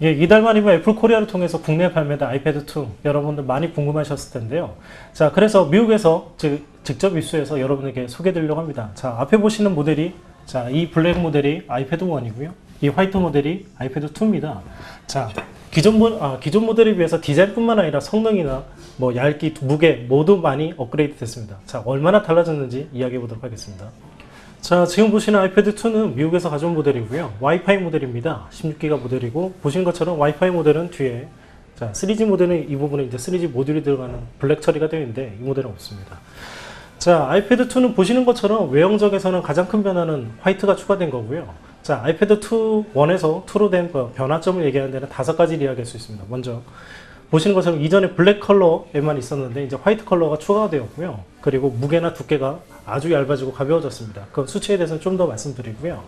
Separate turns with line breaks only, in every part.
예, 이달 말이면 애플 코리아를 통해서 국내 발매된 아이패드2 여러분들 많이 궁금하셨을 텐데요. 자, 그래서 미국에서 직접 입수해서 여러분에게 소개해드리려고 합니다. 자, 앞에 보시는 모델이 자, 이 블랙 모델이 아이패드1이고요. 이 화이트 모델이 아이패드2입니다. 자, 기존 모델에 비해서 디자인뿐만 아니라 성능이나 뭐 얇기, 무게 모두 많이 업그레이드 됐습니다. 자, 얼마나 달라졌는지 이야기해 보도록 하겠습니다. 자, 지금 보시는 아이패드2는 미국에서 가져온 모델이고요. 와이파이 모델입니다. 16기가 모델이고, 보시는 것처럼 와이파이 모델은 뒤에, 자, 3G 모델은 이 부분에 이제 3G 모듈이 들어가는 블랙 처리가 되어 있는데, 이 모델은 없습니다. 자, 아이패드2는 보시는 것처럼 외형적에서는 가장 큰 변화는 화이트가 추가된 거고요. 자, 아이패드2 1에서 2로 된 변화점을 얘기하는 데는 5가지를 이야기할 수 있습니다. 먼저, 보시는 것처럼 이전에 블랙 컬러에만 있었는데 이제 화이트 컬러가 추가가 되었고요. 그리고 무게나 두께가 아주 얇아지고 가벼워졌습니다. 그 수치에 대해서는 좀 더 말씀드리고요.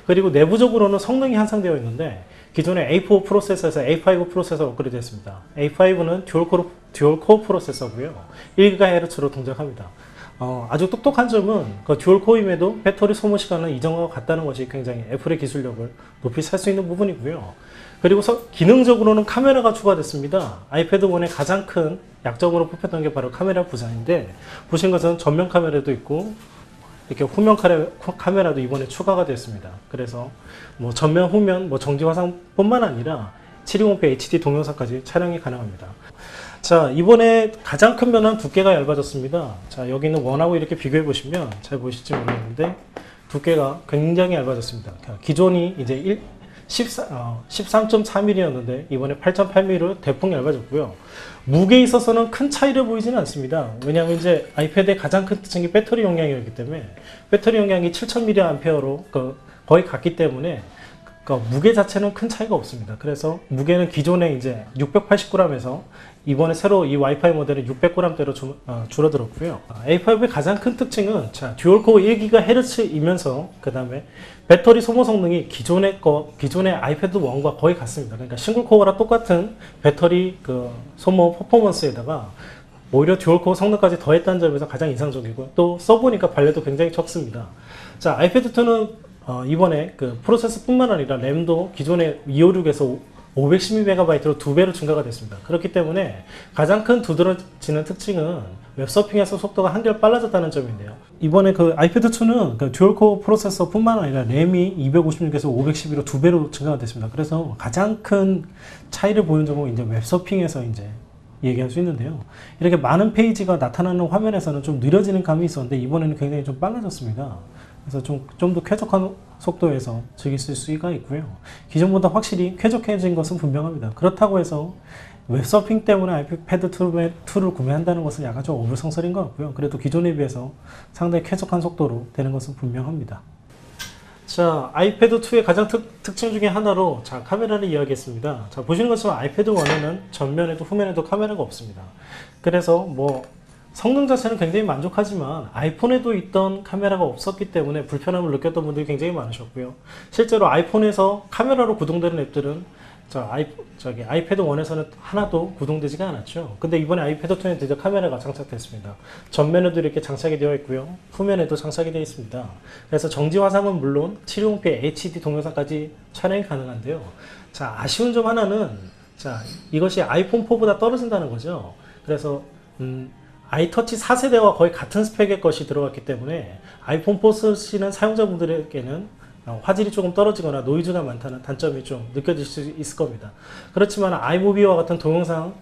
그리고 내부적으로는 성능이 향상되어 있는데 기존의 A4 프로세서에서 A5 프로세서로 업그레이드 했습니다. A5는 듀얼 코어 프로세서고요. 1GHz로 동작합니다. 아주 똑똑한 점은 그 듀얼 코어임에도 배터리 소모 시간은 이전과 같다는 것이 굉장히 애플의 기술력을 높이 살 수 있는 부분이고요. 그리고 기능적으로는 카메라가 추가됐습니다. 아이패드 1의 가장 큰 약점으로 뽑혔던 게 바로 카메라 부상인데, 보신 것은 전면 카메라도 있고 이렇게 후면 카메라도 이번에 추가가 됐습니다. 그래서 뭐 전면, 후면, 뭐 정지 화상뿐만 아니라 720p HD 동영상까지 촬영이 가능합니다. 자, 이번에 가장 큰 변화는 두께가 얇아졌습니다. 자, 여기는 원하고 이렇게 비교해 보시면 잘 보실지 모르겠는데 두께가 굉장히 얇아졌습니다. 기존이 이제 13.4mm였는데 이번에 8.8mm로 대폭 얇아졌고요. 무게에 있어서는 큰 차이를 보이지는 않습니다. 왜냐하면 이제 아이패드의 가장 큰 특징이 배터리 용량이었기 때문에 배터리 용량이 7000mAh로 거의 같기 때문에 무게 자체는 큰 차이가 없습니다. 그래서 무게는 기존에 이제 680g에서 이번에 새로 이 와이파이 모델은 600g대로 줄어들었고요. A5의 가장 큰 특징은 듀얼 코어 1GHz이면서 그 다음에 배터리 소모 성능이 기존의 아이패드 1과 거의 같습니다. 그러니까 싱글 코어랑 똑같은 배터리 소모 퍼포먼스에다가 오히려 듀얼 코어 성능까지 더했다는 점에서 가장 인상적이고, 또 써보니까 발열도 굉장히 적습니다. 자, 아이패드 2는 이번에 프로세서뿐만 아니라 램도 기존의 256에서 512MB로 2배로 증가가 됐습니다. 그렇기 때문에 가장 큰 두드러지는 특징은 웹서핑에서 속도가 한결 빨라졌다는 점인데요. 이번에 아이패드2는 듀얼코어 프로세서뿐만 아니라 램이 256에서 512로 2배로 증가가 됐습니다. 그래서 가장 큰 차이를 보이는 점은 이제 웹서핑에서 이제 얘기할 수 있는데요. 이렇게 많은 페이지가 나타나는 화면에서는 좀 느려지는 감이 있었는데 이번에는 굉장히 좀 빨라졌습니다. 그래서 좀 더 쾌적한 속도에서 즐길 수가 있고요. 기존보다 확실히 쾌적해진 것은 분명합니다. 그렇다고 해서 웹서핑 때문에 아이패드 2를 구매한다는 것은 약간 좀 어불성설인 것 같고요. 그래도 기존에 비해서 상당히 쾌적한 속도로 되는 것은 분명합니다. 자, 아이패드 2의 가장 특징 중에 하나로 카메라를 이야기했습니다. 자, 보시는 것처럼 아이패드 1에는 전면에도 후면에도 카메라가 없습니다. 그래서 뭐 성능 자체는 굉장히 만족하지만 아이폰에도 있던 카메라가 없었기 때문에 불편함을 느꼈던 분들이 굉장히 많으셨고요. 실제로 아이폰에서 카메라로 구동되는 앱들은 아이패드 1에서는 하나도 구동되지가 않았죠. 근데 이번에 아이패드 2에 드디어 카메라가 장착됐습니다. 전면에도 이렇게 장착이 되어 있고요. 후면에도 장착이 되어 있습니다. 그래서 정지 화상은 물론 720p HD 동영상까지 촬영이 가능한데요. 자, 아쉬운 점 하나는 이것이 아이폰 4보다 떨어진다는 거죠. 그래서 아이터치 4세대와 거의 같은 스펙의 것이 들어갔기 때문에 아이폰 4 쓰시는 사용자분들에게는 화질이 조금 떨어지거나 노이즈가 많다는 단점이 좀 느껴질 수 있을 겁니다. 그렇지만 아이무비와 같은 동영상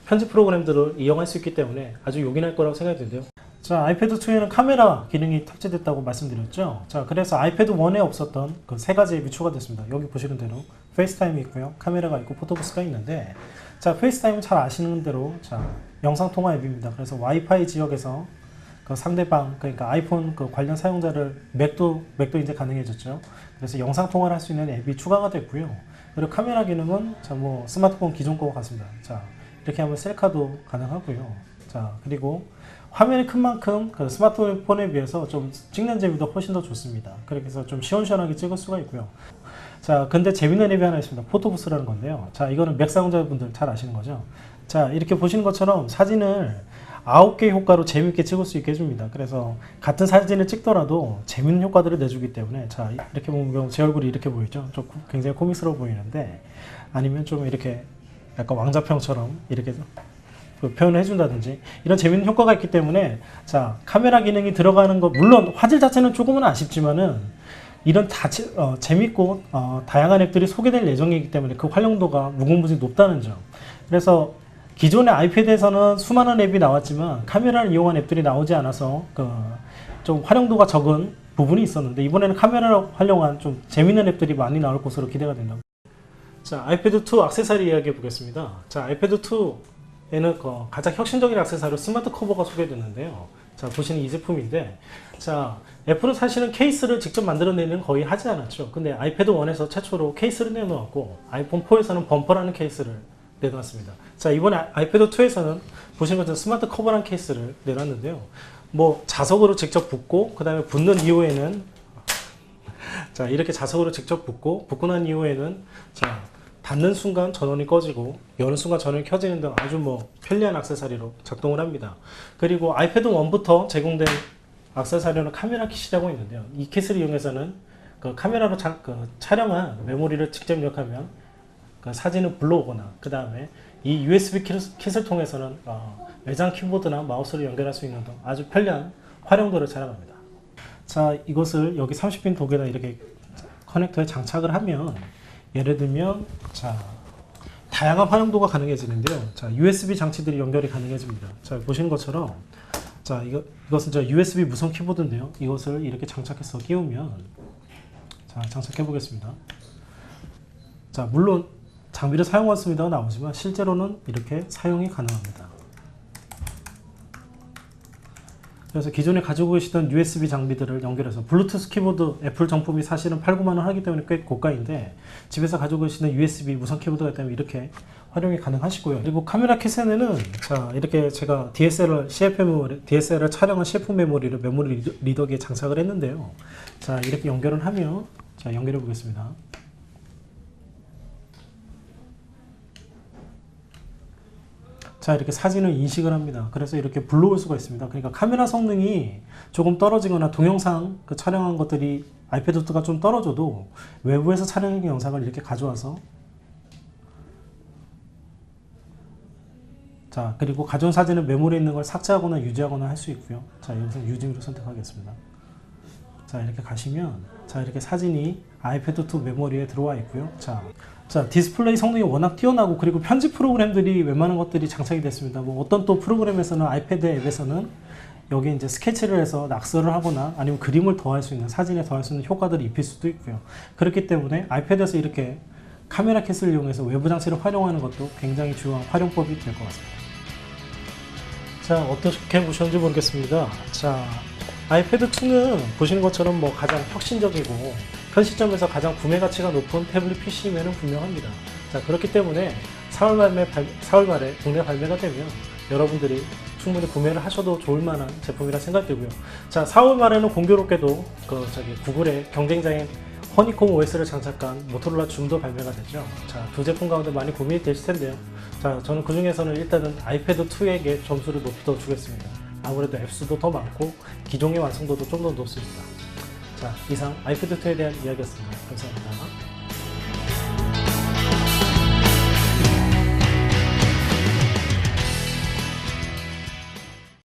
편집 프로그램들을 이용할 수 있기 때문에 아주 요긴할 거라고 생각이 드는데요. 자, 아이패드 2에는 카메라 기능이 탑재됐다고 말씀드렸죠. 자, 그래서 아이패드 1에 없었던 세 가지 앱이 추가됐습니다. 여기 보시는 대로 페이스타임이 있고요, 카메라가 있고 포토부스가 있는데, 자, 페이스타임은 잘 아시는 대로 영상통화 앱입니다. 그래서 와이파이 지역에서 상대방, 그러니까 아이폰 관련 사용자를 맥도 이제 가능해졌죠. 그래서 영상통화를 할 수 있는 앱이 추가가 됐고요. 그리고 카메라 기능은 뭐 스마트폰 기존 거와 같습니다. 자, 이렇게 하면 셀카도 가능하고요. 자, 그리고 화면이 큰 만큼 스마트폰에 비해서 좀 찍는 재미도 훨씬 더 좋습니다. 그렇게 해서 좀 시원시원하게 찍을 수가 있고요. 자, 근데 재밌는 앱이 하나 있습니다. 포토부스라는 건데요. 자, 이거는 맥 사용자분들 잘 아시는 거죠. 자, 이렇게 보시는 것처럼 사진을 9개 효과로 재밌게 찍을 수 있게 해줍니다. 그래서 같은 사진을 찍더라도 재밌는 효과들을 내주기 때문에, 자, 이렇게 보면 제 얼굴이 이렇게 보이죠? 좀 굉장히 코믹스러워 보이는데, 아니면 좀 이렇게 약간 왕자평처럼 이렇게 표현을 해준다든지, 이런 재밌는 효과가 있기 때문에, 자, 카메라 기능이 들어가는 거, 물론 화질 자체는 조금은 아쉽지만은 이런 재밌고 다양한 앱들이 소개될 예정이기 때문에 그 활용도가 무궁무진 높다는 점. 그래서 기존의 아이패드에서는 수많은 앱이 나왔지만 카메라를 이용한 앱들이 나오지 않아서 좀 활용도가 적은 부분이 있었는데, 이번에는 카메라를 활용한 좀 재밌는 앱들이 많이 나올 것으로 기대가 된다. 자, 아이패드2 액세서리 이야기해 보겠습니다. 자, 아이패드2에는 가장 혁신적인 액세서리로 스마트 커버가 소개됐는데요. 자, 보시는 이 제품인데, 자, 애플은 사실은 케이스를 직접 만들어내는 거의 하지 않았죠. 근데 아이패드 1에서 최초로 케이스를 내놓았고, 아이폰 4에서는 범퍼라는 케이스를 내놨습니다. 자, 이번에 아이패드 2에서는 보시는 것처럼 스마트 커버라는 케이스를 내놨는데요. 뭐 자석으로 직접 붙고, 그 다음에 붙는 이후에는, 자, 이렇게 자석으로 직접 붙고 난 이후에는, 자, 닫는 순간 전원이 꺼지고 여는 순간 전원이 켜지는 등 아주 뭐 편리한 액세서리로 작동을 합니다. 그리고 아이패드 1부터 제공된 액세서리는 카메라 킷이라고 있는데요. 이 킷을 이용해서는 그 카메라로 촬영한 메모리를 직접 입력하면 그 사진을 불러오거나, 그 다음에 이 USB 킷을 통해서는 외장 키보드나 마우스를 연결할 수 있는 등 아주 편리한 활용도를 자랑합니다. 자, 이것을 여기 30핀 도구에다 이렇게 커넥터에 장착을 하면, 예를 들면, 자, 다양한 활용도가 가능해지는데요. 자, USB 장치들이 연결이 가능해집니다. 자, 보시는 것처럼, 자, 이것은 저 USB 무선 키보드인데요. 이것을 이렇게 장착해서 끼우면, 자, 장착해 보겠습니다. 자, 물론 장비를 사용했습니다가 나오지만 실제로는 이렇게 사용이 가능합니다. 그래서 기존에 가지고 계시던 USB 장비들을 연결해서, 블루투스 키보드 애플 정품이 사실은 8, 9만 원 하기 때문에 꽤 고가인데, 집에서 가지고 계시는 USB 무선 키보드가 있다면 이렇게 활용이 가능하시고요. 그리고 카메라 킷에는, 자, 이렇게 제가 DSLR 촬영한 CF 메모리 리더기에 장착을 했는데요. 자, 이렇게 연결을 하면, 자, 연결해 보겠습니다. 자, 이렇게 사진을 인식을 합니다. 그래서 이렇게 불러올 수가 있습니다. 그러니까 카메라 성능이 조금 떨어지거나 동영상 촬영한 것들이 아이패드2가 좀 떨어져도 외부에서 촬영한 영상을 이렇게 가져와서, 자, 그리고 가져온 사진은 메모리에 있는 걸 삭제하거나 유지하거나 할 수 있고요. 자, 여기서 유지로 선택하겠습니다. 자, 이렇게 가시면, 자, 이렇게 사진이 아이패드2 메모리에 들어와 있고요. 자, 디스플레이 성능이 워낙 뛰어나고, 그리고 편집 프로그램들이 웬만한 것들이 장착이 됐습니다. 뭐 어떤 또 프로그램에서는, 아이패드 앱에서는 여기 이제 스케치를 해서 낙서를 하거나 아니면 그림을 더할 수 있는, 사진에 더할 수 있는 효과들을 입힐 수도 있고요. 그렇기 때문에 아이패드에서 이렇게 카메라 킷을 이용해서 외부 장치를 활용하는 것도 굉장히 중요한 활용법이 될 것 같습니다. 자, 어떻게 보셨는지 모르겠습니다. 자, 아이패드2는 보시는 것처럼 뭐 가장 혁신적이고 현 시점에서 가장 구매 가치가 높은 태블릿 PC임에는 분명합니다. 자, 그렇기 때문에 4월 말에 국내 발매가 되면 여러분들이 충분히 구매를 하셔도 좋을 만한 제품이라 생각되고요. 자, 4월 말에는 공교롭게도 구글의 경쟁자인 허니콤 OS를 장착한 모토로라 줌도 발매가 됐죠. 자, 두 제품 가운데 많이 고민이 되실 텐데요. 자, 저는 그 중에서는 일단은 아이패드2에게 점수를 높여 주겠습니다. 아무래도 앱수도 더 많고 기종의 완성도도 좀 더 높습니다. 자, 이상 아이패드2에 대한 이야기였습니다. 감사합니다.